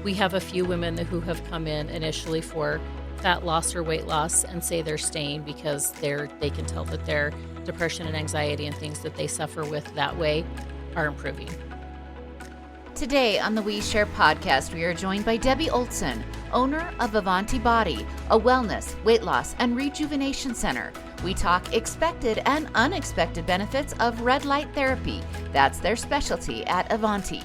We have a few women who have come in initially for fat loss or weight loss and say they're staying because they can tell that their depression and anxiety and things that they suffer with that way are improving. Today on the We Share podcast, we are joined by Debbie Olson, owner of Avanti Body, a wellness, weight loss, and rejuvenation center. We talk expected and unexpected benefits of red light therapy. That's their specialty at Avanti.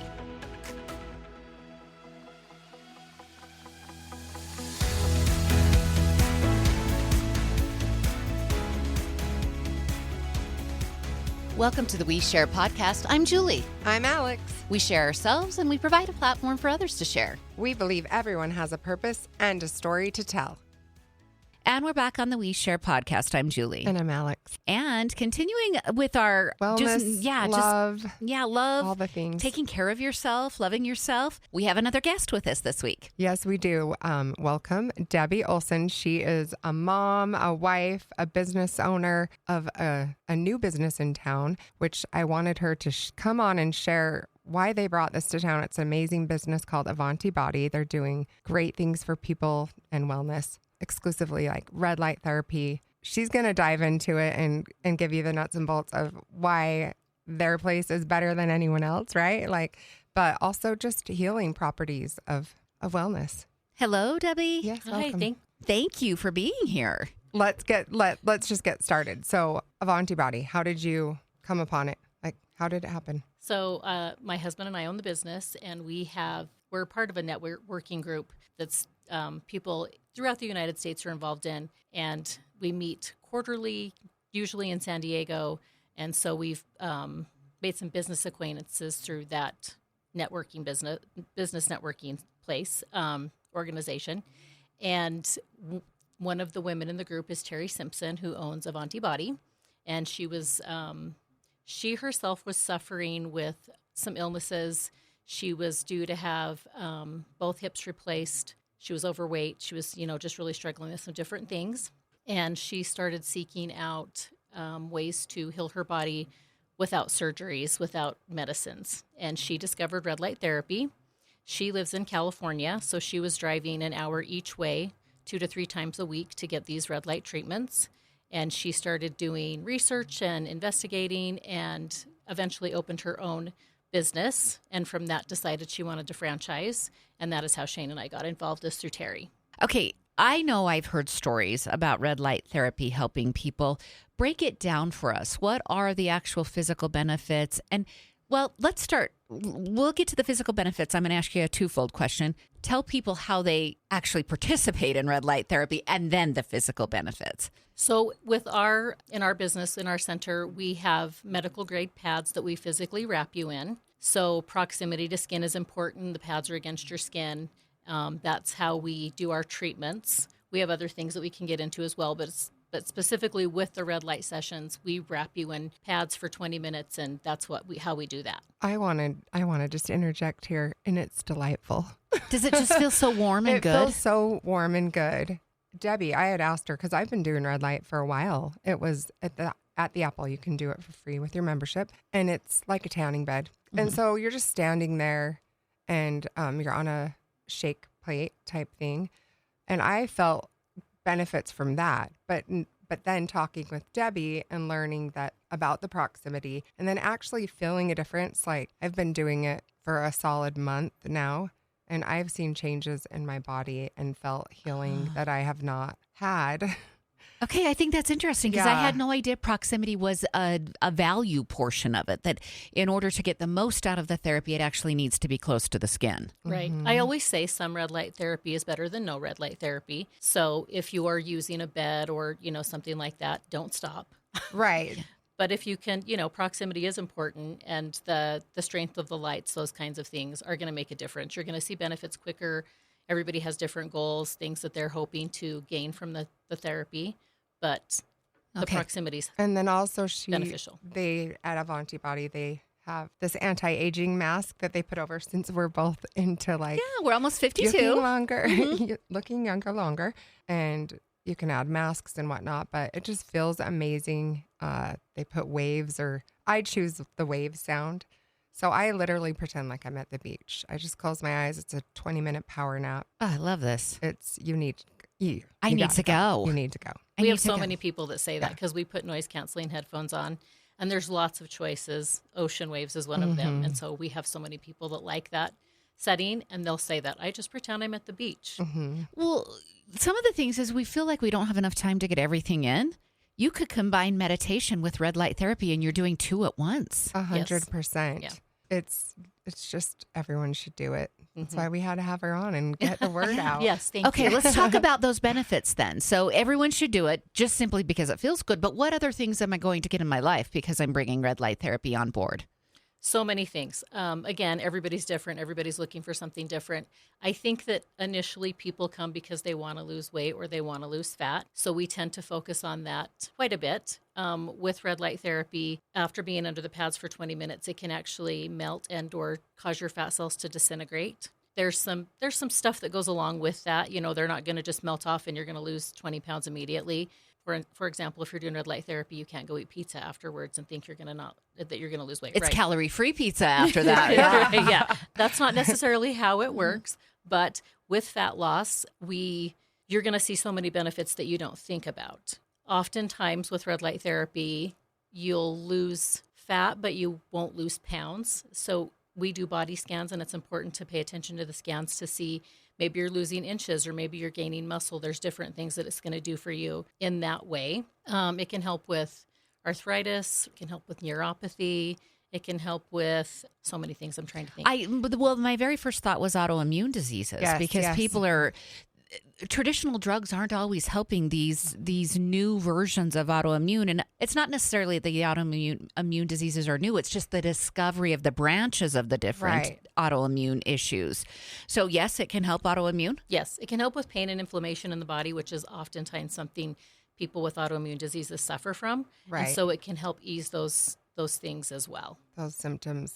Welcome to the We Share podcast. I'm Julie. I'm Alex. We share ourselves and we provide a platform for others to share. We believe everyone has a purpose and a story to tell. And we're back on the We Share podcast. I'm Julie. And I'm Alex. And continuing with our wellness, love, all the things. Taking care of yourself, loving yourself. We have another guest with us this week. Yes, we do. Welcome, Debbie Olson. She is a mom, a wife, a business owner of a new business in town, which I wanted her to come on and share why they brought this to town. It's an amazing business called Avanti Body. They're doing great things for people and wellness, exclusively like red light therapy. She's going to dive into it and give you the nuts and bolts of why their place is better than anyone else, right? But also just healing properties of wellness. Hello, Debbie. Yes, Hi, welcome. Thank you for being here. Let's just get started. So Avanti Body, how did you come upon it? How did it happen? So my husband and I own the business, and we're part of a networking group that's people throughout the United States are involved in, and we meet quarterly, usually in San Diego. And so we've made some business acquaintances through that networking business networking place organization. And one of the women in the group is Terry Simpson, who owns Avanti Body, and she was she herself was suffering with some illnesses. She was due to have both hips replaced. She was overweight. She was, just really struggling with some different things. And she started seeking out ways to heal her body without surgeries, without medicines. And she discovered red light therapy. She lives in California, so she was driving an hour each way, 2 to 3 times a week to get these red light treatments. And she started doing research and investigating and eventually opened her own business. And from that decided she wanted to franchise. And that is how Shane and I got involved, is through Terry. Okay, I know I've heard stories about red light therapy helping people. Break it down for us. What are the actual physical benefits? And, well, let's start. We'll get to the physical benefits. I'm going to ask you a twofold question. Tell people how they actually participate in red light therapy and then the physical benefits. So in our business, in our center, we have medical grade pads that we physically wrap you in. So proximity to skin is important. The pads are against your skin. That's how we do our treatments. We have other things that we can get into as well, but specifically with the red light sessions, we wrap you in pads for 20 minutes, and that's how we do that. I want to just interject here, and it's delightful. Does it just feel so warm and good? It feels so warm and good. Debbie, I had asked her, because I've been doing red light for a while. It was at the Apple. You can do it for free with your membership, and it's like a tanning bed. Mm-hmm. And so you're just standing there, and you're on a shake plate type thing. And I felt benefits from that. But then talking with Debbie and learning that about the proximity and then actually feeling a difference, like I've been doing it for a solid month now, and I've seen changes in my body and felt healing that I have not had. Okay, I think that's interesting because I had no idea proximity was a value portion of it, that in order to get the most out of the therapy, it actually needs to be close to the skin. Right. Mm-hmm. I always say some red light therapy is better than no red light therapy. So if you are using a bed or, something like that, don't stop. Right. But if you can, proximity is important, and the strength of the lights, those kinds of things are going to make a difference. You're going to see benefits quicker. Everybody has different goals, things that they're hoping to gain from the therapy. But the proximity's and then also beneficial. They at Avanti Body, they have this anti-aging mask that they put over, since we're both into we're almost 52, looking longer, looking younger longer, and you can add masks and whatnot. But it just feels amazing. They put waves, or I choose the wave sound. So I literally pretend like I'm at the beach. I just close my eyes. It's a 20-minute power nap. Oh, I love this. You need to go. You need to go. We have so many people that say that because we put noise canceling headphones on, and there's lots of choices. Ocean waves is one of them. And so we have so many people that like that setting, and they'll say that I just pretend I'm at the beach. Well, some of the things is we feel like we don't have enough time to get everything in. You could combine meditation with red light therapy, and you're doing two at once. 100%. Yeah. It's just everyone should do it. That's why we had to have her on and get the word out. Yes, thank you. Okay, let's talk about those benefits then. So everyone should do it just simply because it feels good. But what other things am I going to get in my life because I'm bringing red light therapy on board? So many things. Again, everybody's different. Everybody's looking for something different. I think that initially people come because they want to lose weight or they want to lose fat. So we tend to focus on that quite a bit. With red light therapy, after being under the pads for 20 minutes, it can actually melt and or cause your fat cells to disintegrate. There's some stuff that goes along with that. You know, they're not going to just melt off and you're going to lose 20 pounds immediately. For example, if you're doing red light therapy, you can't go eat pizza afterwards and think you're going to lose weight. It's right. calorie-free pizza after that. Yeah, that's not necessarily how it works. But with fat loss, you're going to see so many benefits that you don't think about. Oftentimes with red light therapy, you'll lose fat, but you won't lose pounds. So we do body scans, and it's important to pay attention to the scans to see maybe you're losing inches or maybe you're gaining muscle. There's different things that it's going to do for you in that way. It can help with arthritis. It can help with neuropathy. It can help with so many things. I'm trying to think. Well, my very first thought was autoimmune diseases because people are... Traditional drugs aren't always helping these new versions of autoimmune. And it's not necessarily the autoimmune diseases are new. It's just the discovery of the branches of the different autoimmune issues. So yes, it can help autoimmune. Yes, it can help with pain and inflammation in the body, which is oftentimes something people with autoimmune diseases suffer from. Right. And so it can help ease those things as well. Those symptoms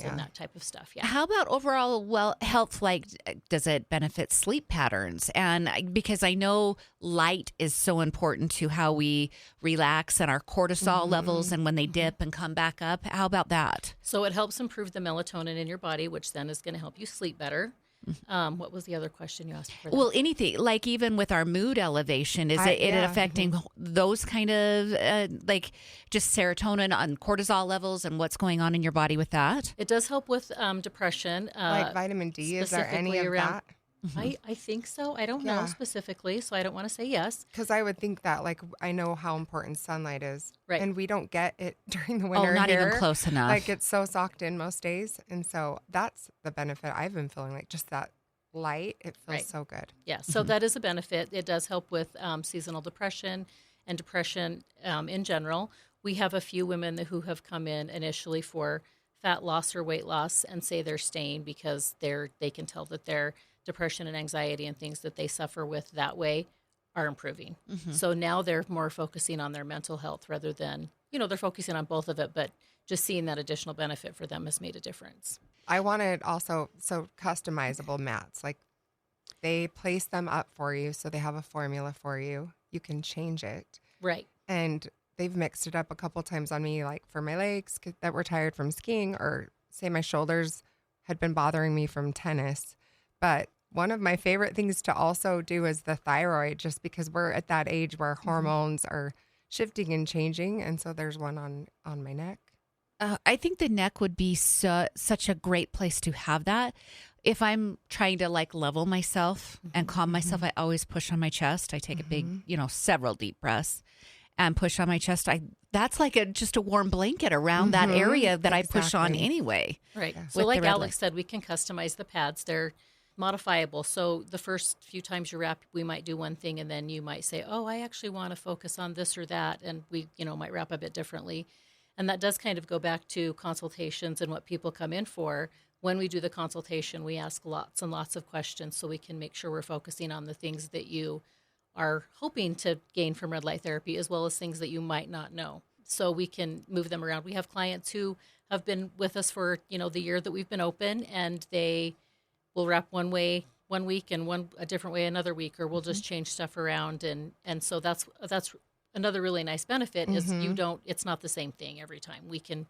And that type of stuff. Yeah. How about overall health? Like, does it benefit sleep patterns? And because I know light is so important to how we relax and our cortisol levels and when they dip and come back up. How about that? So it helps improve the melatonin in your body, which then is going to help you sleep better. What was the other question you asked for? Well, anything, like even with our mood elevation, is it affecting those kind of like just serotonin and cortisol levels and what's going on in your body with that? It does help with depression. like vitamin D, is there any of that? I think so. I don't know specifically, so I don't want to say yes. Because I would think that, like, I know how important sunlight is. Right. And we don't get it during the winter. Oh, not here. even close enough. Like, it's so socked in most days. And so that's the benefit I've been feeling, like just that light. It feels so good. Yeah, so that is a benefit. It does help with seasonal depression and depression in general. We have a few women who have come in initially for fat loss or weight loss and say they're staying because they can tell that their depression and anxiety and things that they suffer with that way are improving. So now they're more focusing on their mental health rather than, they're focusing on both of it, but just seeing that additional benefit for them has made a difference. I wanted also, customizable mats. Like, they place them up for you, so they have a formula for you. You can change it. Right. And they've mixed it up a couple times on me, like for my legs that were tired from skiing, or say my shoulders had been bothering me from tennis. But one of my favorite things to also do is the thyroid, just because we're at that age where hormones are shifting and changing. And so there's one on my neck. I think the neck would be such a great place to have that. If I'm trying to like level myself and calm myself, I always push on my chest. I take a big, several deep breaths and push on my chest. That's like just a warm blanket around that area that I push on anyway. Right. Yeah. So like Alex said, we can customize the pads. They're modifiable. So the first few times you wrap, we might do one thing and then you might say, oh, I actually want to focus on this or that. And we, might wrap a bit differently. And that does kind of go back to consultations and what people come in for. When we do the consultation, we ask lots and lots of questions so we can make sure we're focusing on the things that you are hoping to gain from red light therapy, as well as things that you might not know. So we can move them around. We have clients who have been with us for, the year that we've been open, and they will wrap one way one week and a different way another week, or we'll just change stuff around. And so that's another really nice benefit is it's not the same thing every time. We can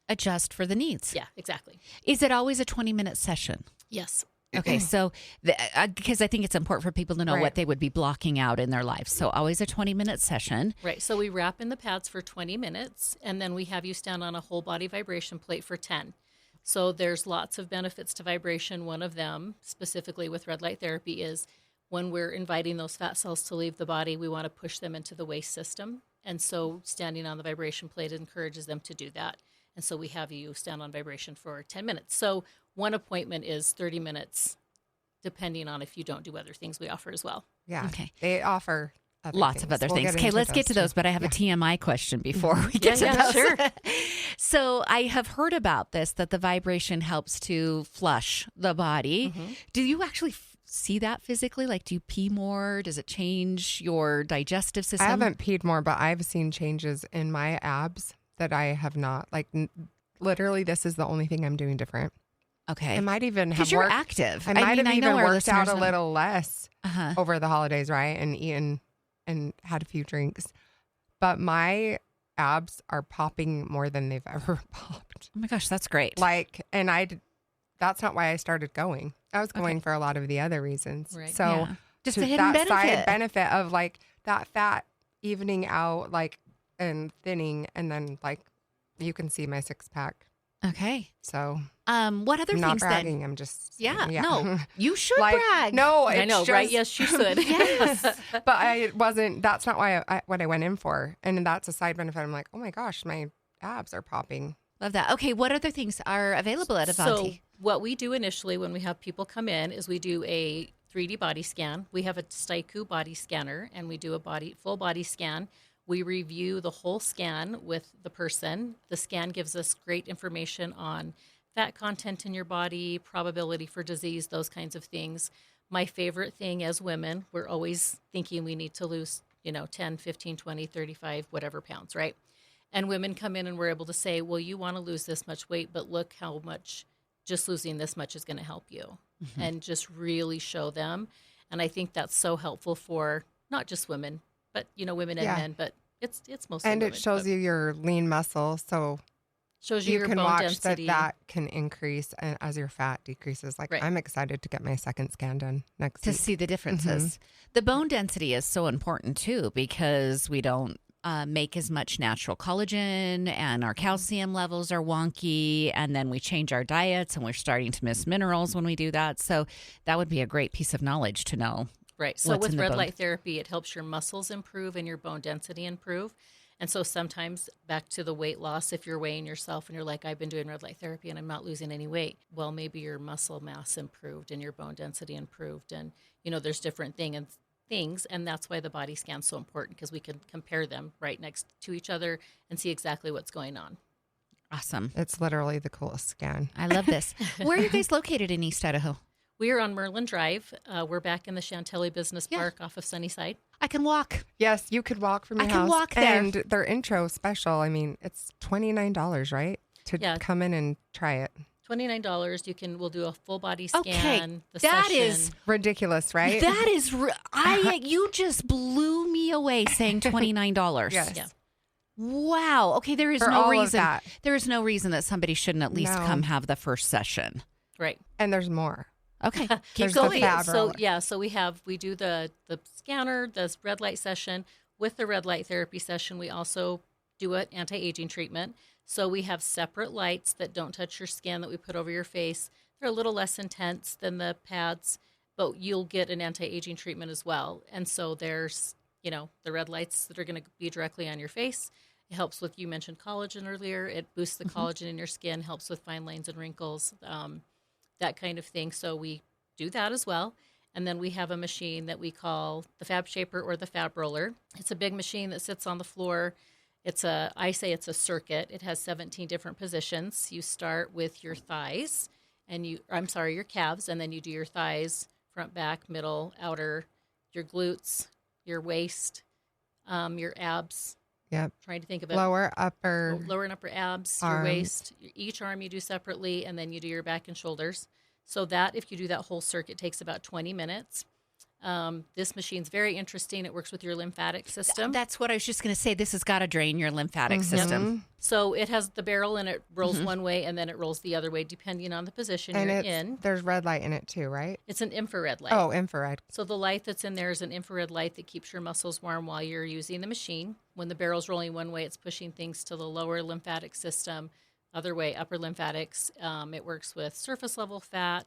adjust for the needs. Yeah, exactly. Is it always a 20-minute session? Yes. Okay, so because I think it's important for people to know what they would be blocking out in their life. So always a 20-minute session. Right. So we wrap in the pads for 20 minutes, and then we have you stand on a whole body vibration plate for 10. So there's lots of benefits to vibration. One of them, specifically with red light therapy, is when we're inviting those fat cells to leave the body, we want to push them into the waste system. And so standing on the vibration plate encourages them to do that. And so we have you stand on vibration for 10 minutes. So one appointment is 30 minutes, depending on if you don't do other things we offer as well. Yeah. Okay. They offer lots of other things. Okay, let's get to those, but I have a TMI question before we get to those. Sure. So I have heard about this, that the vibration helps to flush the body. Mm-hmm. Do you actually see that physically? Like, do you pee more? Does it change your digestive system? I haven't peed more, but I've seen changes in my abs that I have not. Like, literally, this is the only thing I'm doing different. Okay. I might even have because you're active. I might have even worked out a know. little less over the holidays, right? And eaten and had a few drinks. But my abs are popping more than they've ever popped. Oh my gosh, that's great. Like, and that's not why I started going. I was going for a lot of the other reasons. Right. So just a hidden benefit. Side benefit of like that fat evening out, like, and thinning, and then like you can see my 6-pack. Okay. So what other I'm things not bragging, then? I'm just no, you should like, brag. No, I know, just, right? Yes, you should. Yes. But that's not why what I went in for. And that's a side benefit. I'm like, oh my gosh, my abs are popping. Love that. Okay, what other things are available at Avanti? So what we do initially when we have people come in is we do a 3D body scan. We have a Staiku body scanner, and we do a full body scan. We review the whole scan with the person. The scan gives us great information on fat content in your body, probability for disease, those kinds of things. My favorite thing as women, we're always thinking we need to lose, 10, 15, 20, 35, whatever pounds, right? And women come in and we're able to say, well, you want to lose this much weight, but look how much just losing this much is going to help you, and just really show them. And I think that's so helpful for not just women, but, women and men, but it's mostly and women. it shows you your lean muscle. So shows you your can bone watch density. that can increase as your fat decreases. Like, I'm excited to get my second scan done next week. To see the differences. The bone density is so important too, because we don't make as much natural collagen, and our calcium levels are wonky, and then we change our diets and we're starting to miss minerals when we do that. So that would be a great piece of knowledge to know. Right. So with red light therapy, it helps your muscles improve and your bone density improve. And so sometimes, back to the weight loss, if you're weighing yourself and you're like, I've been doing red light therapy and I'm not losing any weight. Well, maybe your muscle mass improved and your bone density improved. And, there's different things. And that's why the body scan's so important, because we can compare them right next to each other and see exactly what's going on. Awesome. It's literally the coolest scan. I love this. Where are you guys located in East Idaho? We are on Merlin Drive. We're back in the Chantilly Business Park off of Sunnyside. I can walk. Yes, you could walk from your house. I can walk there. And their intro special, I mean, it's $29, right? To come in and try it. $29. We'll do a full body scan. Okay, the that session. is ridiculous, right? That is, you just blew me away saying $29. Yes. Yeah. Wow. Okay, there is For no all of reason. that. There is no reason that somebody shouldn't at least come have the first session. Right. And there's more. Okay, keep There's the going. fab So roller. so we do the scanner, the red light session. With the red light therapy session, we also do an anti-aging treatment. So we have separate lights that don't touch your skin that we put over your face. They're a little less intense than the pads, but you'll get an anti-aging treatment as well. And so there's, the red lights that are going to be directly on your face. It helps with, you mentioned collagen earlier. It boosts the collagen in your skin, helps with fine lines and wrinkles, that kind of thing. So we do that as well. And then we have a machine that we call the Fab Shaper or the Fab Roller. It's a big machine that sits on the floor. I say it's a circuit. It has 17 different positions. You start with your thighs your calves, and then you do your thighs, front, back, middle, outer, your glutes, your waist, your abs. Yep. Trying to think of it. Lower, upper and upper abs, arms. your waist. Each arm you do separately, and then you do your back and shoulders. So that, if you do that whole circuit, takes about 20 minutes. This machine's very interesting. It works with your lymphatic system. That's what I was just going to say. This has got to drain your lymphatic system. So it has the barrel and it rolls one way and then it rolls the other way depending on the position you're in. There's red light in it too, right? It's an infrared light. Oh, infrared. So the light that's in there is an infrared light that keeps your muscles warm while you're using the machine. When the barrel's rolling one way, it's pushing things to the lower lymphatic system. Other way, upper lymphatics. It works with surface level fat,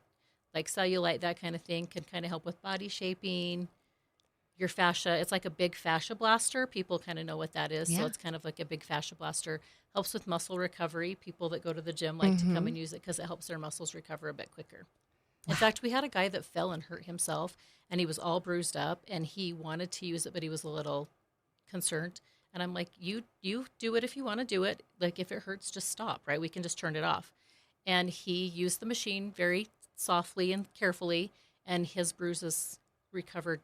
like cellulite, that kind of thing. Can kind of help with body shaping. Your fascia, it's like a big fascia blaster. People kind of know what that is. Yeah. So it's kind of like a big fascia blaster. Helps with muscle recovery. People that go to the gym like to come and use it because it helps their muscles recover a bit quicker. In fact, we had a guy that fell and hurt himself, and he was all bruised up, and he wanted to use it, but he was a little concerned. And I'm like, you do it if you want to do it. Like, if it hurts, just stop, right? We can just turn it off. And he used the machine very softly and carefully, and his bruises recovered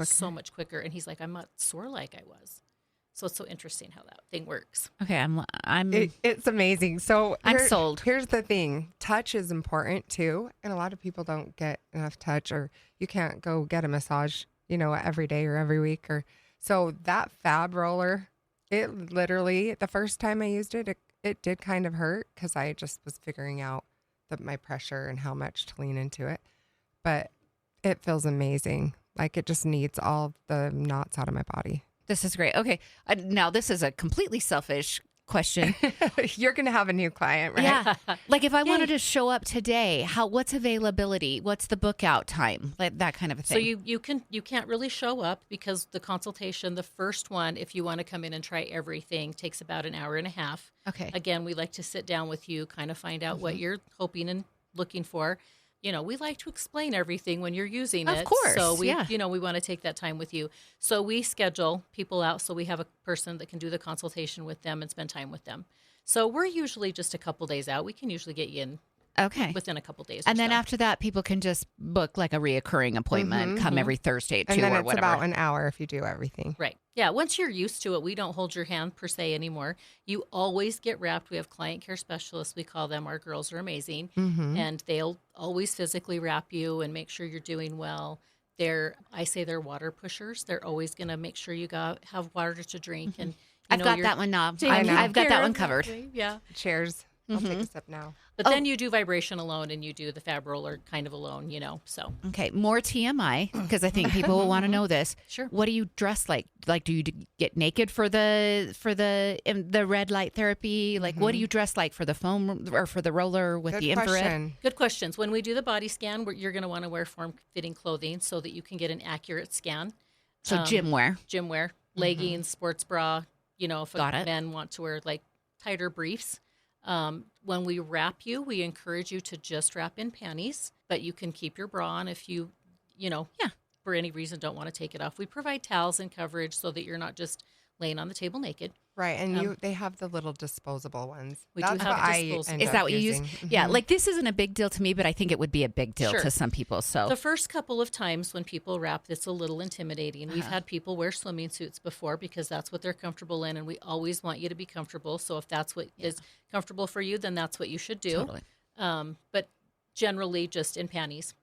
so much quicker. And he's like, I'm not sore like I was. So it's so interesting how that thing works. Okay, It's amazing. So I'm sold. Here's the thing. Touch is important too. And a lot of people don't get enough touch, or you can't go get a massage, every day or every week. So that fab roller, it literally, the first time I used it, it did kind of hurt because I just was figuring out my pressure and how much to lean into it. But it feels amazing. Like it just needs all the knots out of my body. This is great. Okay, now this is a completely selfish question. You're going to have a new client, right? Yeah. Like if I wanted to show up today, what's availability? What's the book out time? Like that kind of a thing. So you can't really show up because the consultation, the first one, if you want to come in and try everything, takes about an hour and a half. Okay. Again, we like to sit down with you, kind of find out what you're hoping and looking for. We like to explain everything when you're using it. Of course. So we want to take that time with you. So we schedule people out. So we have a person that can do the consultation with them and spend time with them. So we're usually just a couple days out. We can usually get you in within a couple days. And then after that, people can just book like a reoccurring appointment, come every Thursday at 2 and then or it's whatever. about an hour if you do everything. Right. Yeah. Once you're used to it, we don't hold your hand per se anymore. You always get wrapped. We have client care specialists. We call them. Our girls are amazing. And they'll always physically wrap you and make sure you're doing well. They're water pushers. They're always going to make sure you have water to drink. And I've got that one now. I've got that one covered. Yeah. Cheers. I'll take a sip now. But then you do vibration alone and you do the fab roller kind of alone, so. Okay, more TMI, because I think people will want to know this. Sure. What do you dress like? Like, do you get naked for the red light therapy? Like, what do you dress like for the foam or for the roller with the infrared? Question. Good questions. When we do the body scan, you're going to want to wear form-fitting clothing so that you can get an accurate scan. So gym wear, leggings, sports bra. If Got it. men want to wear like tighter briefs. When we wrap you, we encourage you to just wrap in panties, but you can keep your bra on if you for any reason don't want to take it off. We provide towels and coverage so that you're not just laying on the table naked. Right, and they have the little disposable ones. We do have disposable. Is that what you use? Yeah, like this isn't a big deal to me, but I think it would be a big deal Sure. to some people. So the first couple of times when people wrap, it's a little intimidating. We've had people wear swimming suits before because that's what they're comfortable in, and we always want you to be comfortable. So if that's what is comfortable for you, then that's what you should do. Totally. But generally just in panties.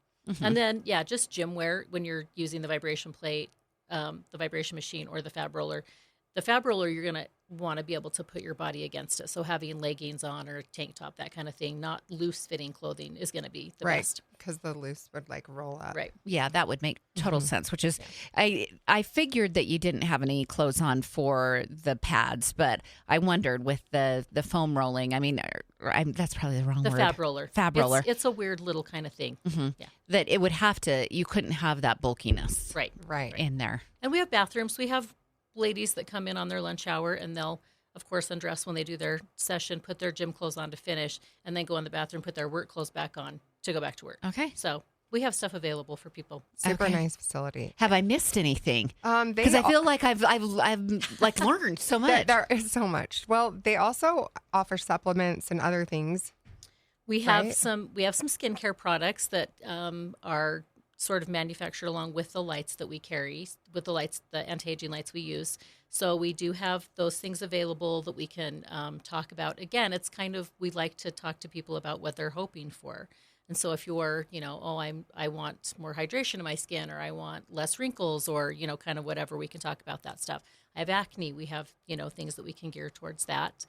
And then, just gym wear when you're using the vibration plate, the vibration machine, or the fab roller. The fab roller, you're going to want to be able to put your body against it. So having leggings on or a tank top, that kind of thing, not loose-fitting clothing is going to be the best. Because the loose would like roll up. Right. yeah, that would make total sense. Which is, I figured that you didn't have any clothes on for the pads, but I wondered with the foam rolling. I mean, that's probably the wrong The word. fab roller. Fab roller. It's a weird little kind of thing. Yeah. That it would have to. You couldn't have that bulkiness. Right. In there. And we have bathrooms. We have ladies that come in on their lunch hour and they'll, of course, undress when they do their session, put their gym clothes on to finish, and then go in the bathroom, put their work clothes back on to go back to work. Okay. So we have stuff available for people. Super nice facility. Have I missed anything? Because I feel like I've like learned so much. There is so much. Well, they also offer supplements and other things. We have some skincare products that are sort of manufactured along with the lights that we carry, with the anti-aging lights we use. So we do have those things available that we can talk about. Again, it's kind of, we like to talk to people about what they're hoping for. And so if you're, I want more hydration in my skin, or I want less wrinkles, or, kind of whatever, we can talk about that stuff. I have acne. We have, things that we can gear towards that.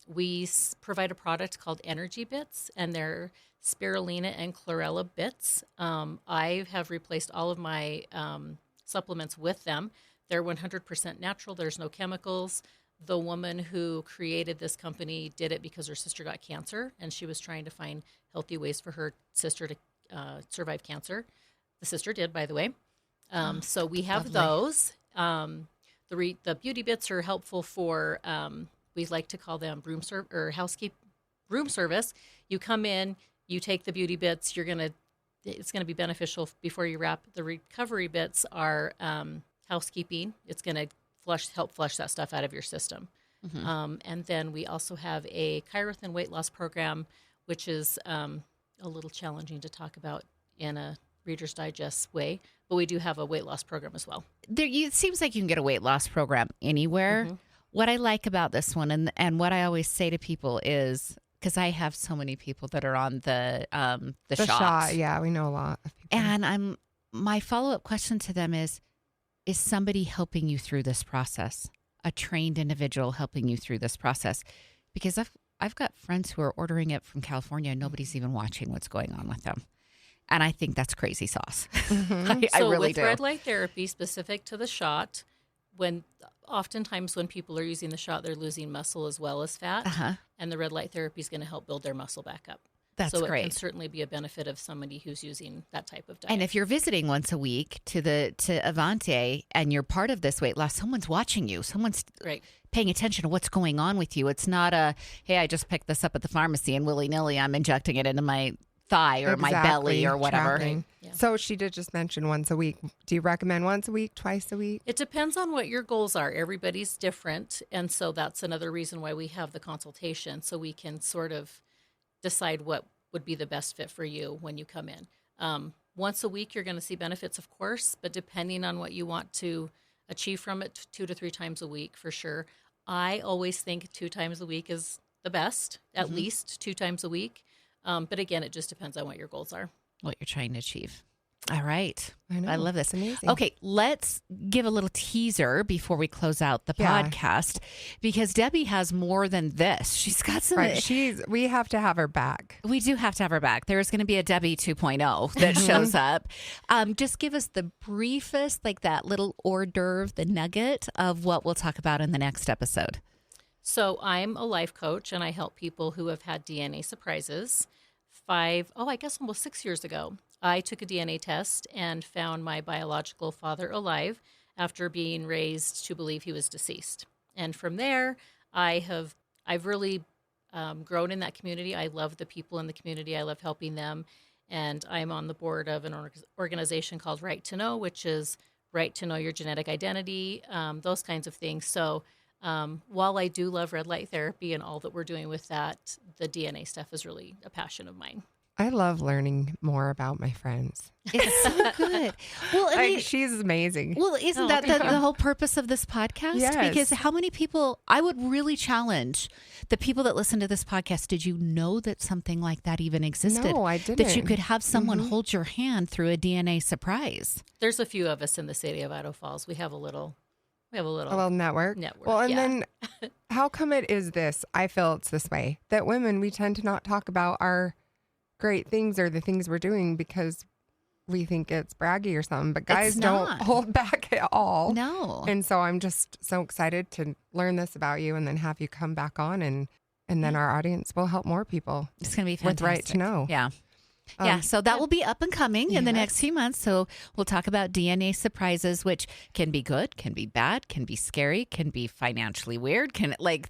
We provide a product called Energy Bits, and they're spirulina and chlorella bits. I have replaced all of my supplements with them. They're 100% natural. There's no chemicals. The woman who created this company did it because her sister got cancer, and she was trying to find healthy ways for her sister to survive cancer. The sister did, by the way. So we have those. The beauty bits are helpful for, we like to call them room service. You come in, you take the beauty bits, it's going to be beneficial before you wrap. The recovery bits are housekeeping. It's going to help flush that stuff out of your system. Mm-hmm. And then we also have a Kairos weight loss program, which is a little challenging to talk about in a Reader's Digest way, but we do have a weight loss program as well. It seems like you can get a weight loss program anywhere. Mm-hmm. What I like about this one, and what I always say to people is, because I have so many people that are on the shot. Yeah, we know a lot of people. And my follow-up question to them is somebody helping you through this process? A trained individual helping you through this process? Because I've got friends who are ordering it from California and nobody's even watching what's going on with them. And I think that's crazy sauce. Mm-hmm. I really do. Red light therapy specific to the shot, oftentimes when people are using the shot, they're losing muscle as well as fat. Uh-huh. And the red light therapy is going to help build their muscle back up. That's great. So it can certainly be a benefit of somebody who's using that type of diet. And if you're visiting once a week to Avanti and you're part of this weight loss, someone's watching you. Someone's paying attention to what's going on with you. It's not hey, I just picked this up at the pharmacy and willy-nilly I'm injecting it into my thigh or my belly or whatever. Yeah. So she did just mention once a week. Do you recommend once a week, twice a week? It depends on what your goals are. Everybody's different. And so that's another reason why we have the consultation, so we can sort of decide what would be the best fit for you when you come in. Once a week, you're going to see benefits, of course, but depending on what you want to achieve from it, 2 to 3 times a week for sure. I always think 2 times a week is the best, at least 2 times a week. But again, it just depends on what your goals are. What you're trying to achieve. All right. I know. I love this. Amazing. Okay, let's give a little teaser before we close out the podcast, because Debbie has more than this. She's got some. Right. We have to have her back. We do have to have her back. There's going to be a Debbie 2.0 that shows up. Just give us the briefest, like that little hors d'oeuvre, the nugget of what we'll talk about in the next episode. So I'm a life coach, and I help people who have had DNA surprises. Almost 6 years ago, I took a DNA test and found my biological father alive after being raised to believe he was deceased. And from there, I've really grown in that community. I love the people in the community. I love helping them. And I'm on the board of an organization called Right to Know, which is right to know your genetic identity, those kinds of things. So while I do love red light therapy and all that we're doing with that, the DNA stuff is really a passion of mine. I love learning more about my friends. It's so good. Well, I mean, she's amazing. Well, isn't that the whole purpose of this podcast? Yes. Because how many people, I would really challenge the people that listen to this podcast, did you know that something like that even existed? No, I didn't. That you could have someone hold your hand through a DNA surprise. There's a few of us in the city of Idaho Falls. We have a little network. Well, and then how come it is this? I feel it's this way, that women, we tend to not talk about our great things or the things we're doing because we think it's braggy or something, but guys don't hold back at all. No. And so I'm just so excited to learn this about you and then have you come back on and then our audience will help more people. It's going to be fantastic. With Right to Know. Yeah. So that will be up and coming in the next few months. So we'll talk about DNA surprises, which can be good, can be bad, can be scary, can be financially weird,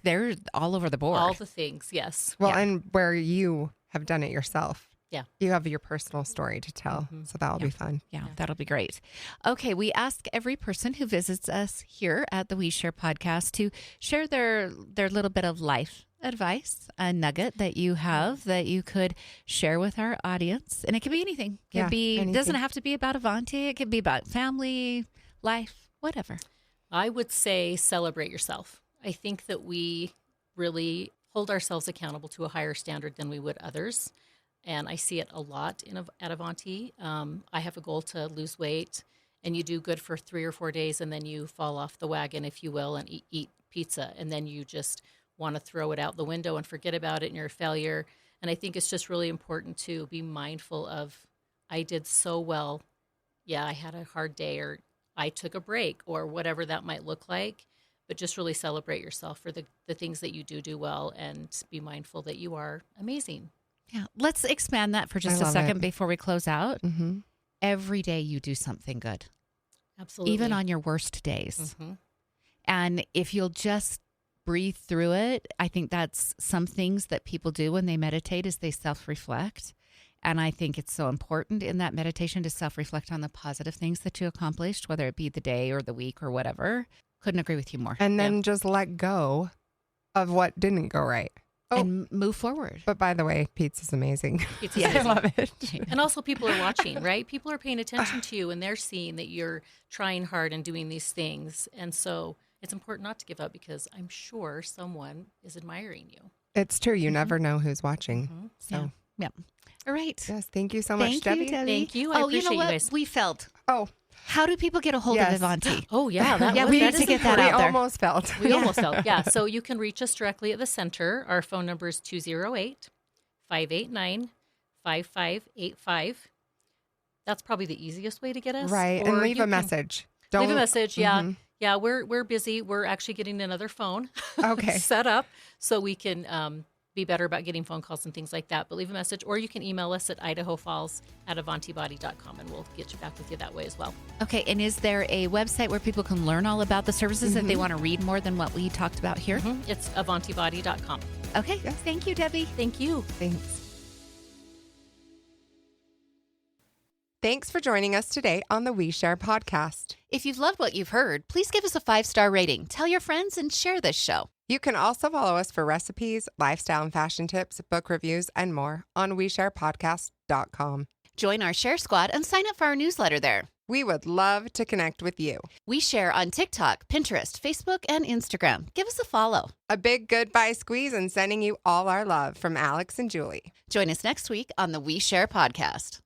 they're all over the board. All the things, yes. Well, and where you have done it yourself. Yeah. You have your personal story to tell. So that'll be fun. Yeah, that'll be great. Okay, we ask every person who visits us here at the We Share podcast to share their little bit of life advice, a nugget that you have that you could share with our audience. And it could be anything. It doesn't have to be about Avanti. It could be about family, life, whatever. I would say celebrate yourself. I think that we really hold ourselves accountable to a higher standard than we would others. and I see it a lot at Avanti. I have a goal to lose weight, and you do good for 3 or 4 days, and then you fall off the wagon, if you will, and eat pizza, and then you just want to throw it out the window and forget about it, and you're a failure. And I think it's just really important to be mindful of, I did so well. Yeah, I had a hard day, or I took a break, or whatever that might look like. But just really celebrate yourself for the things that you do well, and be mindful that you are amazing. Yeah. Let's expand that for just a second before we close out. Mm-hmm. Every day you do something good. Absolutely. Even on your worst days. Mm-hmm. And if you'll just breathe through it, I think that's some things that people do when they meditate is they self-reflect. And I think it's so important in that meditation to self-reflect on the positive things that you accomplished, whether it be the day or the week or whatever. Couldn't agree with you more. And then just let go of what didn't go right. And move forward. But by the way, pizza's amazing. Pizza's amazing. I love it. And also people are watching, right? People are paying attention to you, and they're seeing that you're trying hard and doing these things. And so it's important not to give up, because I'm sure someone is admiring you. It's true. You never know who's watching. Mm-hmm. So, yeah. All right. Yes. Thank you so much, Debbie. Thank you. I appreciate you guys. We felt. Oh. How do people get a hold of Avanti? Oh, yeah. We need to get that out there. We almost felt. We almost felt. Yeah. So you can reach us directly at the center. Our phone number is 208-589-5585. That's probably the easiest way to get us. Right. And leave a message. Leave a message. Yeah. Mm-hmm. Yeah. We're busy. We're actually getting another phone set up so we can be better about getting phone calls and things like that. But leave a message, or you can email us at idahofalls@avantibody.com, and we'll get you back with you that way as well. Okay. And is there a website where people can learn all about the services if they want to read more than what we talked about here? Mm-hmm. It's avantibody.com. Okay. Yes. Thank you, Debbie. Thank you. Thanks. Thanks for joining us today on the We Share podcast. If you've loved what you've heard, please give us a 5-star rating. Tell your friends and share this show. You can also follow us for recipes, lifestyle and fashion tips, book reviews, and more on WeSharePodcast.com. Join our Share Squad and sign up for our newsletter there. We would love to connect with you. We share on TikTok, Pinterest, Facebook, and Instagram. Give us a follow. A big goodbye squeeze and sending you all our love from Alex and Julie. Join us next week on the We Share podcast.